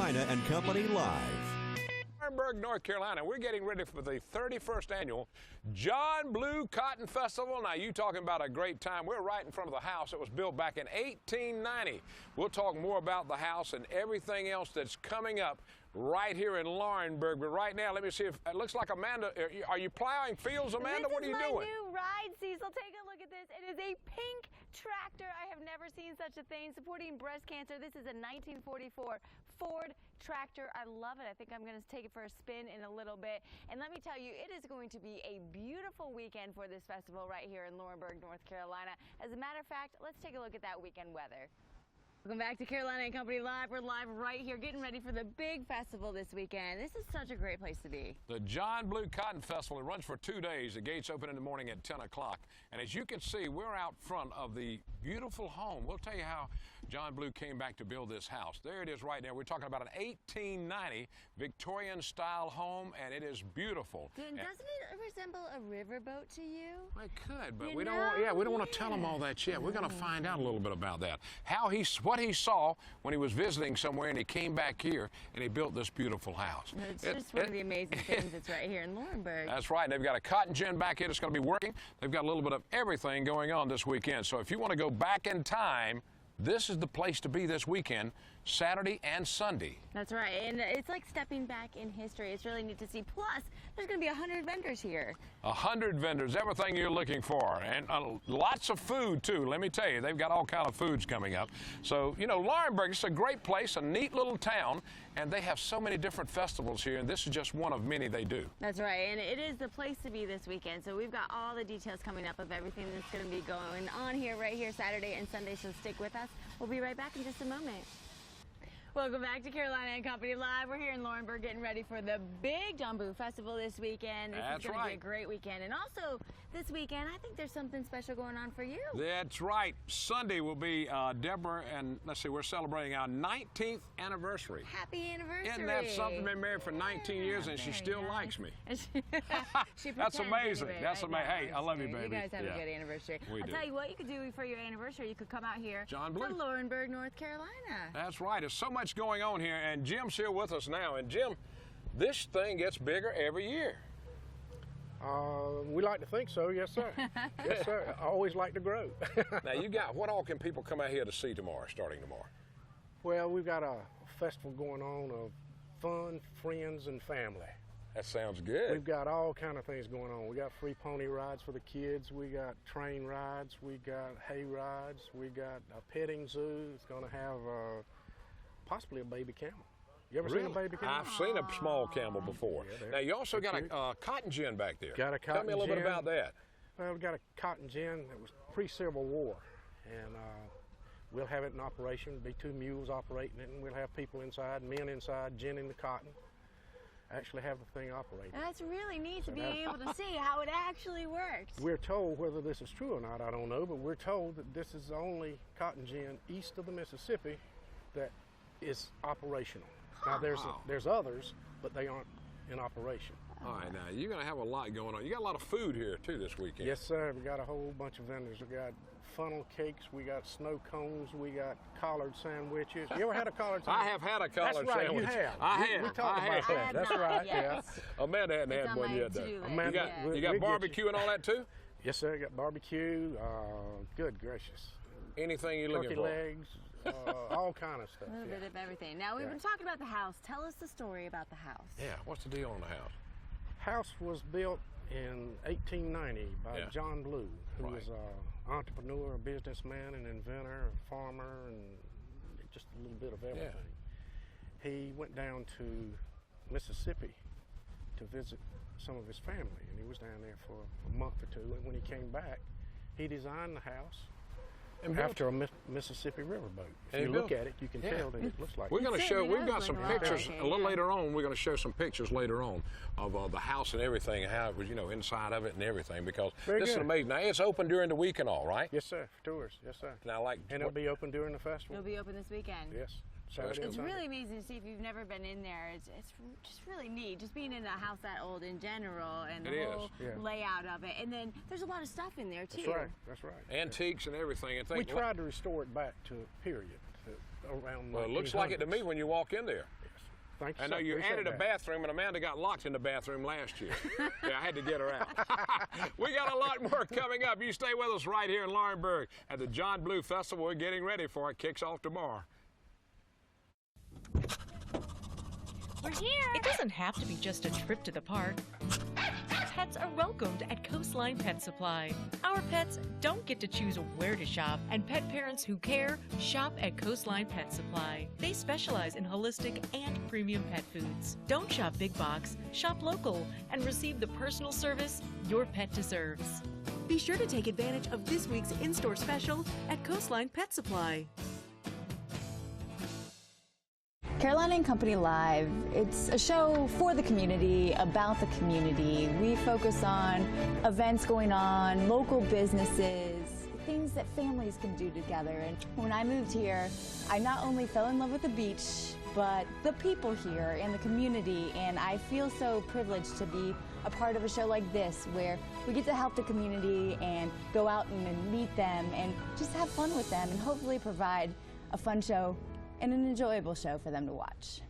Carolina and Company Live. Laurinburg, North Carolina. We're getting ready for the 31st annual John Blue Cotton Festival. Now, you talking about a great time. We're right in front of the house. It was built back in 1890. We'll talk more about the house and everything else that's coming up right here in Laurinburg. But right now, let me see if it looks like Amanda. Are you plowing fields, Amanda? What are you doing? This is my new ride, Cecil. Take a look at this. It is a pink tractor. I have never seen such a thing. Supporting breast cancer. This is a 1944 Ford tractor. I love it. I think I'm going to take it for a spin in a little bit. And let me tell you, it is going to be a beautiful weekend for this festival right here in Laurinburg, North Carolina. As a matter of fact, let's take a look at that weekend weather. Welcome back to Carolina and Company Live. We're live right here getting ready for the big festival this weekend. This is such a great place to be. The John Blue Cotton Festival, it runs for 2 days. The gates open in the morning at 10 o'clock. And as you can see, we're out front of the beautiful home. We'll tell you how John Blue came back to build this house. There it is right now. We're talking about an 1890 Victorian-style home, and it is beautiful. Doesn't it resemble a riverboat to you? It could, but we don't want to tell them all that yet. We're going to find out a little bit about that. What he saw when he was visiting somewhere, and he came back here and he built this beautiful house. It's just one of the amazing things that's right here in Laurinburg. That's right. They've got a cotton gin back here that's going to be working. They've got a little bit of everything going on this weekend. So if you want to go back in time, this is the place to be this weekend, Saturday and Sunday. That's right, and it's like stepping back in history. It's really neat to see. Plus, there's going to be 100 vendors here. 100 vendors, everything you're looking for, and lots of food too. Let me tell you, they've got all kind of foods coming up. So, you know, Laurinburg is a great place, a neat little town, and they have so many different festivals here, and this is just one of many they do. That's right, and it is the place to be this weekend. So we've got all the details coming up of everything that's going to be going on here right here Saturday and Sunday, so stick with us. We'll be right back in just a moment. Welcome back to Carolina and Company Live. We're here in Laurinburg getting ready for the big John Blue Festival this weekend. This is going to be a great weekend. And also this weekend, I think there's something special going on for you. That's right. Sunday will be Deborah and, let's see, we're celebrating our 19th anniversary. Happy anniversary. Isn't that something? Been married for 19 years and she still likes me. That's amazing. That's amazing. Hey, I love you, baby. You guys have a good anniversary. We I'll tell you what you could do for your anniversary. You could come out here John Blue. to Laurinburg, North Carolina. That's right. There's so much going on here, and Jim's here with us now. And Jim, this thing gets bigger every year. We like to think so, yes, sir. Yes, sir. I always like to grow. Now, what all can people come out here to see tomorrow, starting tomorrow? Well, we've got a festival going on of fun, friends, and family. That sounds good. We've got all kind of things going on. We got free pony rides for the kids. We got train rides. We got hay rides. We got a petting zoo. It's going to have possibly a baby camel. You ever seen a baby camel? I've seen a small camel before. Yeah, now, you also got a cotton gin back there. Got a cotton gin. Tell me a little bit about that. Well, we've got a cotton gin that was pre-Civil War, and we'll have it in operation. There'll be 2 mules operating it, and we'll have people inside, men inside, ginning the cotton. Actually have the thing operating. That's really neat to be able to see how it actually works. We're told, whether this is true or not, I don't know, but we're told that this is the only cotton gin east of the Mississippi that is operational. Now there's others, but they aren't in operation. All right, now you're going to have a lot going on. You got a lot of food here too this weekend. Yes, sir. We got a whole bunch of vendors. We got funnel cakes. We got snow cones. We got collard sandwiches. You ever had a collard sandwich? I have had a collard sandwich. That's right, sandwich. you have. I have. We talked about that. That's right. Yeah. Amanda hadn't had one yet, though. Amanda, you got barbecue and all that too? Yes, sir. Got barbecue. Good gracious. Anything you're looking for? Turkey legs. All kind of stuff. A little bit of everything. Now, we've been talking about the house. Tell us the story about the house. Yeah, what's the deal on the house? House was built in 1890 by John Blue, who was an entrepreneur, a businessman, an inventor, a farmer, and just a little bit of everything. Yeah. He went down to Mississippi to visit some of his family, and he was down there for a month or 2, and when he came back, he designed the house after a Mississippi riverboat. If you look at it, you can tell that it looks like we're going to show, we've got some pictures a little later on. We're going to show some pictures later on of the house and everything, and how it was, you know, inside of it and everything, because this is amazing. Now, it's open during the week and all, right? Yes, sir, for tours. Yes, sir. Now, and it'll be open during the festival. It'll be open this weekend. Yes. It's really amazing to see if you've never been in there. It's just really neat, just being in a house that old in general, and the whole layout of it. And then there's a lot of stuff in there too. That's right. That's right. Antiques and everything. And we tried to restore it back to a period around. Well, it looks like it to me when you walk in there. Yes. Thank you. I know you added a bathroom, and Amanda got locked in the bathroom last year. Yeah, I had to get her out. We got a lot more coming up. You stay with us right here in Laurinburg at the John Blue Festival. We're getting ready for it. Kicks off tomorrow. We're here. It doesn't have to be just a trip to the park. Pets are welcomed at Coastline Pet Supply. Our pets don't get to choose where to shop, and pet parents who care shop at Coastline Pet Supply. They specialize in holistic and premium pet foods. Don't shop big box, shop local, and receive the personal service your pet deserves. Be sure to take advantage of this week's in-store special at Coastline Pet Supply. Carolina and Company Live, it's a show for the community, about the community. We focus on events going on, local businesses, things that families can do together. And when I moved here, I not only fell in love with the beach, but the people here and the community, and I feel so privileged to be a part of a show like this where we get to help the community and go out and meet them and just have fun with them and hopefully provide a fun show and an enjoyable show for them to watch.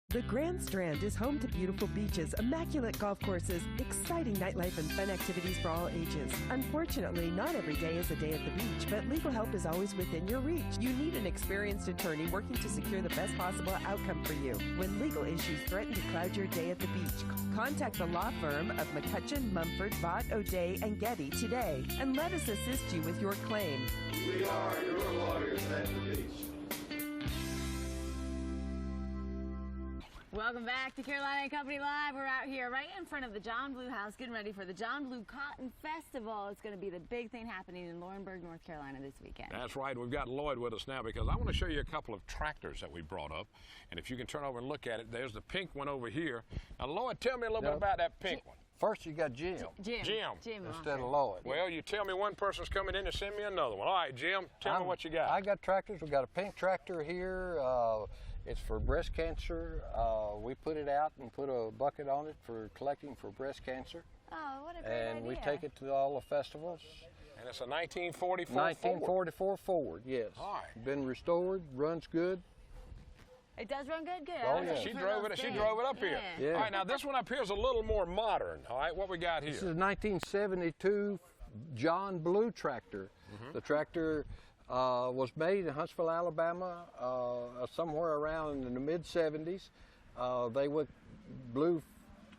The Grand Strand is home to beautiful beaches, immaculate golf courses, exciting nightlife, and fun activities for all ages. Unfortunately, not every day is a day at the beach, but legal help is always within your reach. You need an experienced attorney working to secure the best possible outcome for you. When legal issues threaten to cloud your day at the beach, contact the law firm of McCutcheon, Mumford, Bott, O'Day, and Getty today, and let us assist you with your claim. We are your lawyers at the beach. Welcome back to Carolina and Company Live. We're out here right in front of the John Blue House getting ready for the John Blue Cotton Festival. It's going to be the big thing happening in Laurinburg, North Carolina this weekend. That's right. We've got Lloyd with us now because I want to show you a couple of tractors that we brought up. And if you can turn over and look at it, there's the pink one over here. Now, Lloyd, tell me a little bit about that pink one. First, you got Jim. Jim Instead of Lloyd. Well, you tell me one person's coming in to send me another one. All right, Jim, tell me what you got. I got tractors. We got a pink tractor here. It's for breast cancer. We put it out and put a bucket on it for collecting for breast cancer. Oh, what a great idea. And we take it to all the festivals. And it's a 1944 1944 Ford, yes. All right. Been restored, runs good. It does run good, good. Oh, yeah. She drove it up here. Yeah. All right, now this one up here is a little more modern. All right, what we got here? This is a 1972 John Blue tractor. The tractor was made in Huntsville, Alabama, somewhere around in the mid-70s. Blue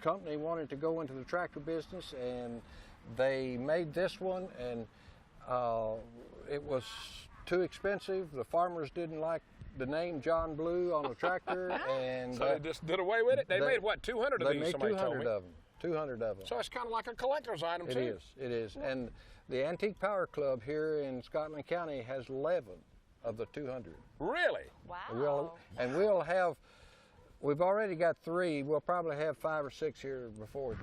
Company wanted to go into the tractor business, and they made this one, and it was too expensive. The farmers didn't like the name John Blue on a tractor, and so they just did away with it? They made, what, 200 of these, made somebody 200 told me? of them. 200 of them. So it's kind of like a collector's item, too. It is. And the Antique Power Club here in Scotland County has 11 of the 200. Really? Wow. We've already got 3. We'll probably have 5 or 6 here before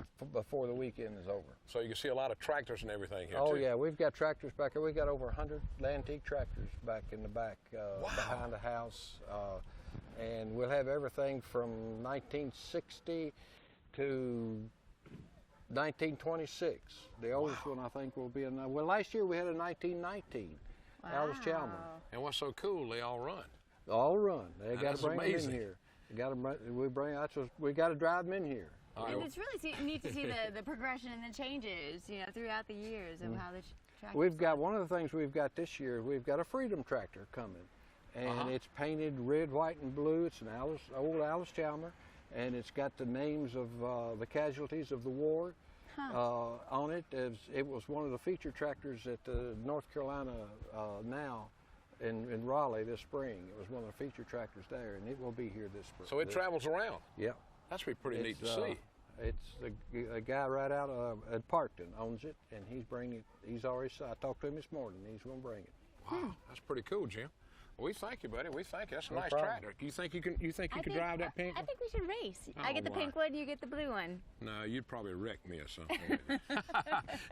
the weekend is over. So you can see a lot of tractors and everything here, Oh, too. yeah, we've got tractors back here. We've got over 100 antique tractors back in the back behind the house. And we'll have everything from 1960 to 1926. The oldest one, I think, will be well, last year we had a 1919 Alice Chalmers. And what's so cool, they all run. All run. They got That's to bring amazing. them in here. We got to drive them in here. And it's really neat to see the progression and the changes, throughout the years of how the tractors. We've got one of the things we've got this year. We've got a Freedom tractor coming, and it's painted red, white, and blue. It's an old Alice Chalmer, and it's got the names of the casualties of the war on it. It was one of the feature tractors at the North Carolina Now. In Raleigh this spring. It was one of the feature tractors there, and it will be here this spring. So it travels around? Yep. That's pretty neat to see. It's a guy right out at Parkton owns it, and he's bringing it. I talked to him this morning. He's going to bring it. Wow, that's pretty cool, Jim. Well, we thank you, buddy. We thank you. That's a nice problem. tractor. Do you think you can drive that pink I one? think we should race. I get the pink one, you get the blue one. No, you'd probably wreck me or something.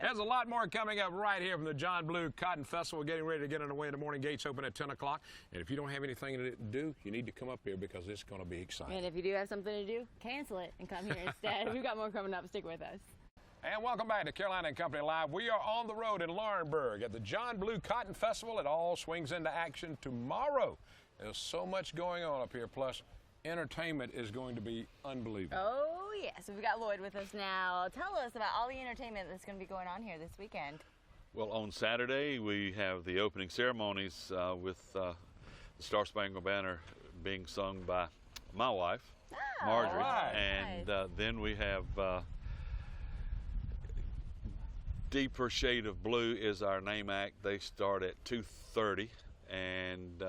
There's a lot more coming up right here from the John Blue Cotton Festival. Getting ready to get underway in the morning. Gates open at 10 o'clock. And if you don't have anything to do, you need to come up here because it's going to be exciting. And if you do have something to do, cancel it and come here instead. We've got more coming up. Stick with us. And welcome back to Carolina and Company Live. We are on the road in Laurinburg at the John Blue Cotton Festival. It all swings into action tomorrow. There's so much going on up here. Plus, entertainment is going to be unbelievable. Oh, yes. We've got Lloyd with us now. Tell us about all the entertainment that's going to be going on here this weekend. Well, on Saturday, we have the opening ceremonies with the Star Spangled Banner being sung by my wife, Marjorie. Right. And then we have Deeper Shade of Blue is our name act. They start at 2:30, and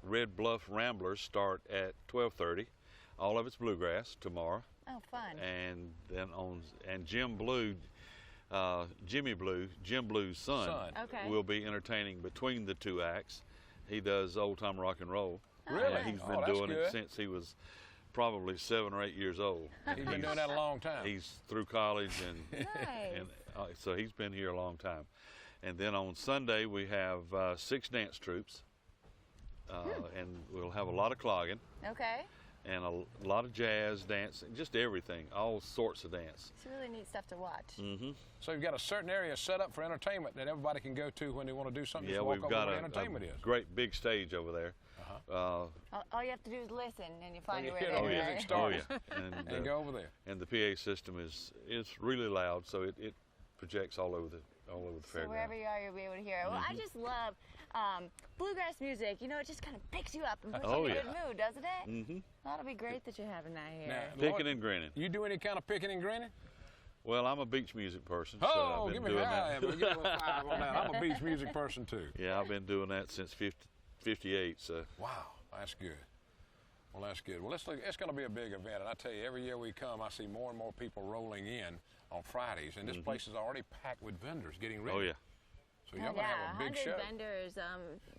Red Bluff Ramblers start at 12:30. All of it's bluegrass tomorrow. Oh, fun. And then Jim Blue, Jim Blue's son, Okay. will be entertaining between the two acts. He does old time rock and roll. Really? He's Oh, been that's doing good. it since he was probably 7 or 8 years old. He's been doing that a long time. He's through college, and Nice. so he's been here a long time. And then on Sunday we have 6 dance troupes, and we'll have a lot of clogging Okay. and a lot of jazz, dance, just everything, all sorts of dance. It's really neat stuff to watch. Mm-hmm. So you've got a certain area set up for entertainment that everybody can go to when they want to do something. Yeah, Just walk we've over got where a entertainment is. great big stage over there. All you have to do is listen, and you find you your way hear there. the music right? start. Oh yeah, And go over there. and the PA system is really loud, so it projects all over the So fairground. wherever you are, you'll be able to hear it. Well, I just love bluegrass music. You know, it just kind of picks you up and puts Oh, you in a yeah. good mood, doesn't it? Mm-hmm. That'll be great that you're having that here. Now, Picking Lloyd, and grinning. you do any kind of picking and grinning? Well, I'm a beach music person, so Oh, I've give been me doing that. that. Give me a 5 on that. I'm a beach music person too. Yeah, I've been doing that since 58. So Wow, that's good. Well, that's good. Well, it's going to be a big event, and I tell you, every year we come, I see more and more people rolling in on Fridays, and this place is already packed with vendors getting ready. oh yeah. So y'all going to have a big 100 show. vendors.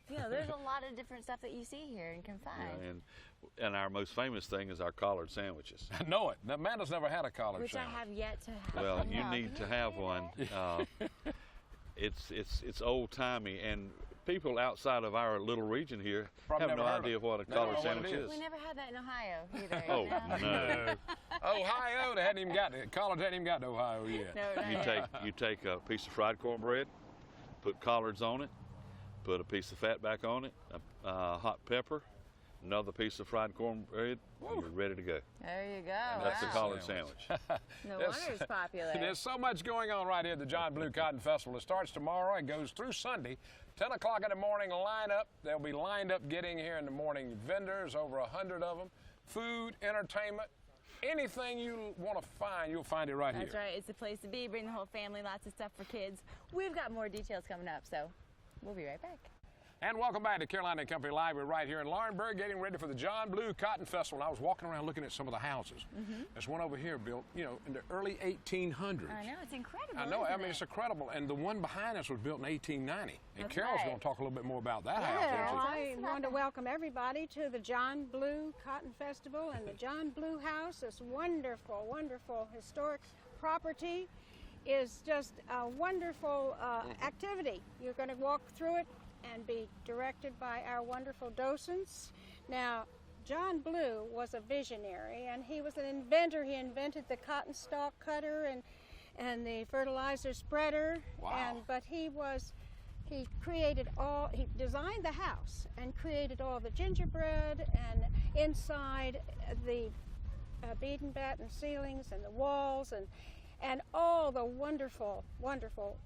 You know, there's a lot of different stuff that you see here and can find. Yeah, and our most famous thing is our collared sandwiches. I know it. Now, Amanda's never had a collard Which sandwich. I have yet to have. Well, you No, need can to have one. It's old timey, and people outside of our little region here Probably have no never heard idea of what a it. Never collared know what it sandwich is. is. We never had that in Ohio either. Oh you know? no! Ohio, they hadn't even got it. College hadn't even got to Ohio yet. No, not You yet. take a piece of fried cornbread, put collards on it, put a piece of fat back on it, hot pepper, another piece of fried cornbread, and you're ready to go. There you go. That's a wow. collard sandwich. No Yes. wonder it's popular. There's so much going on right here at the John Blue Cotton Festival. It starts tomorrow and goes through Sunday. 10 o'clock in the morning, line up. They'll be lined up getting here in the morning. Vendors, over 100 of them. Food, entertainment, anything you want to find, you'll find it right That's here. right. It's the place to be. Bring the whole family, lots of stuff for kids. We've got more details coming up, so we'll be right back. And welcome back to Carolina and Company Live. We're right here in Laurinburg getting ready for the John Blue Cotton Festival. And I was walking around looking at some of the houses. There's one over here built, you know, in the early 1800s. I know, it's incredible. I know, I isn't mean, it? it's incredible. And the one behind us was built in 1890. And That's Carol's right. going to talk a little bit more about that Well, house. I want to welcome everybody to the John Blue Cotton Festival and the John Blue House. This wonderful, wonderful historic property is just a wonderful activity. You're going to walk through it and be directed by our wonderful docents. Now, John Blue was a visionary, and he was an inventor. He invented the cotton stalk cutter and the fertilizer spreader. Wow. But he designed the house and created all the gingerbread and inside the bead and batten ceilings and the walls and all the wonderful, wonderful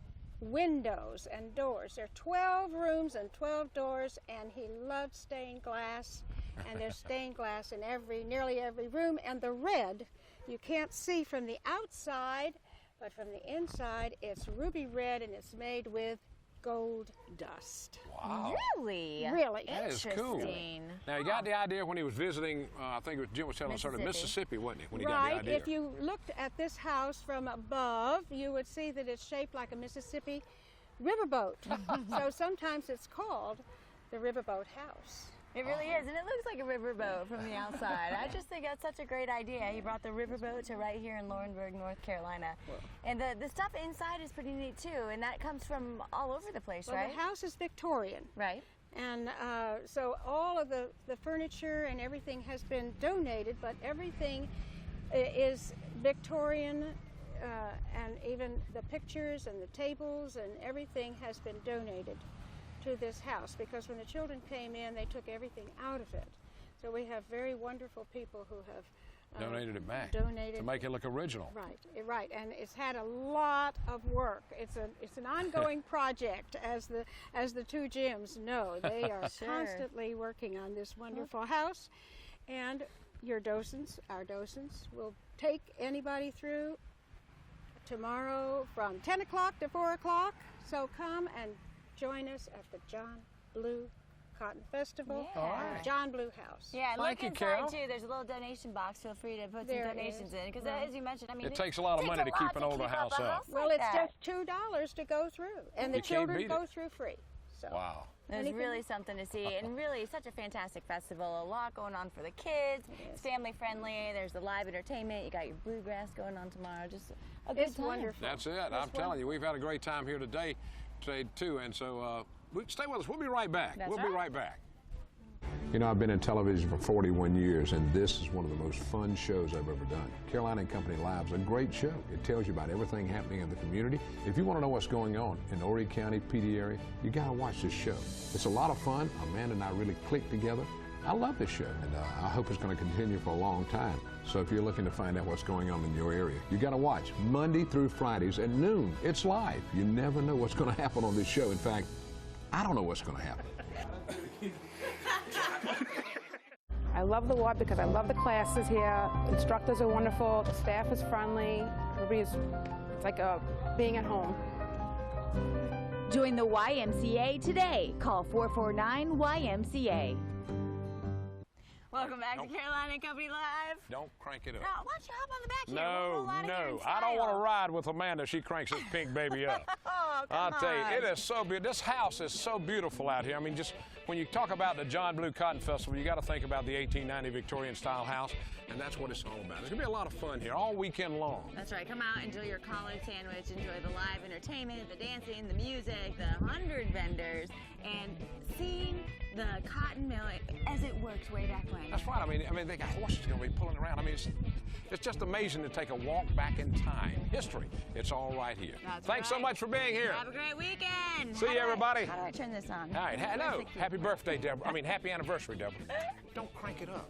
windows and doors. There are 12 rooms and 12 doors, and he loved stained glass, and there's stained glass in nearly every room. And the red, you can't see from the outside, but from the inside, it's ruby red, and it's made with gold dust. Wow. Really? Really. That is cool. Interesting. Now, he got the idea when he was visiting, I think it was Jim was telling us, sort of Mississippi, wasn't he, when he got the Right. idea? If you looked at this house from above, you would see that it's shaped like a Mississippi riverboat. So sometimes it's called the riverboat house. It really is, and it looks like a riverboat from the outside. I just think that's such a great idea. He brought the riverboat to right here in Laurinburg, North Carolina. And the stuff inside is pretty neat too, and that comes from all over the place, Well, right? the house is Victorian. Right. And so all of the furniture and everything has been donated, but everything is Victorian, and even the pictures and the tables and everything has been donated to this house, because when the children came in, they took everything out of it. So we have very wonderful people who have donated it back donated to make it look original. Right, right, and it's had a lot of work. It's an ongoing project, as the two Jims know. They are constantly working on this wonderful house, and our docents, will take anybody through tomorrow from 10 o'clock to 4 o'clock. So come and join us at the John Blue Cotton Festival, John Blue House. Yeah, Thank look you, inside Carol. too. There's a little donation box. Feel free to put There some donations in, because as you mentioned, I mean, It takes a lot of money to keep an older house up. Well, it's just $2 to go through, and the You can't children beat go it. through free. So. Wow. There's really something to see, and really such a fantastic festival. A lot going on for the kids. It's family friendly. There's the live entertainment. You got your bluegrass going on tomorrow. Just a good It's time. wonderful. That's it. I'm telling you, we've had a great time here today too. And so stay with us. We'll be right back. That's We'll be right. right back. You know, I've been in television for 41 years, and this is one of the most fun shows I've ever done. Caroline and Company Live's a great show. It tells you about everything happening in the community. If you want to know what's going on in the Horry County, PD area, you got to watch this show. It's a lot of fun. Amanda and I really click together. I love this show, and I hope it's going to continue for a long time. So if you're looking to find out what's going on in your area, you got to watch Monday through Fridays at noon. It's live. You never know what's going to happen on this show. In fact, I don't know what's going to happen. I love the ward because I love the classes here. Instructors are wonderful. The staff is friendly. It's like being at home. Join the YMCA today. Call 449-YMCA. Welcome back to Caroline and Company Live. Don't crank it up. Now, why don't you hop on the back here? We'll roll out of here in I don't want to style. ride with Amanda. She cranks this pink baby up. Oh, I'll come tell you, on. it is so beautiful. This house is so beautiful out here. I mean, just when you talk about the John Blue Cotton Festival, you got to think about the 1890 Victorian style house, and that's what it's all about. It's going to be a lot of fun here all weekend long. That's right. Come out, enjoy your collard sandwich, enjoy the live entertainment, the dancing, the music, the 100 vendors, and seeing the cotton mill as it works way back when. That's right. I mean, they got horses going to be pulling around. I mean, it's just amazing to take a walk back in time. History. It's all right here. That's Thanks so right. much for being here. Have a great weekend. See you, everybody. How do I turn this on? All right. Where's No. the key? Happy birthday, Deborah. I mean, happy anniversary, Deborah. Don't crank it up.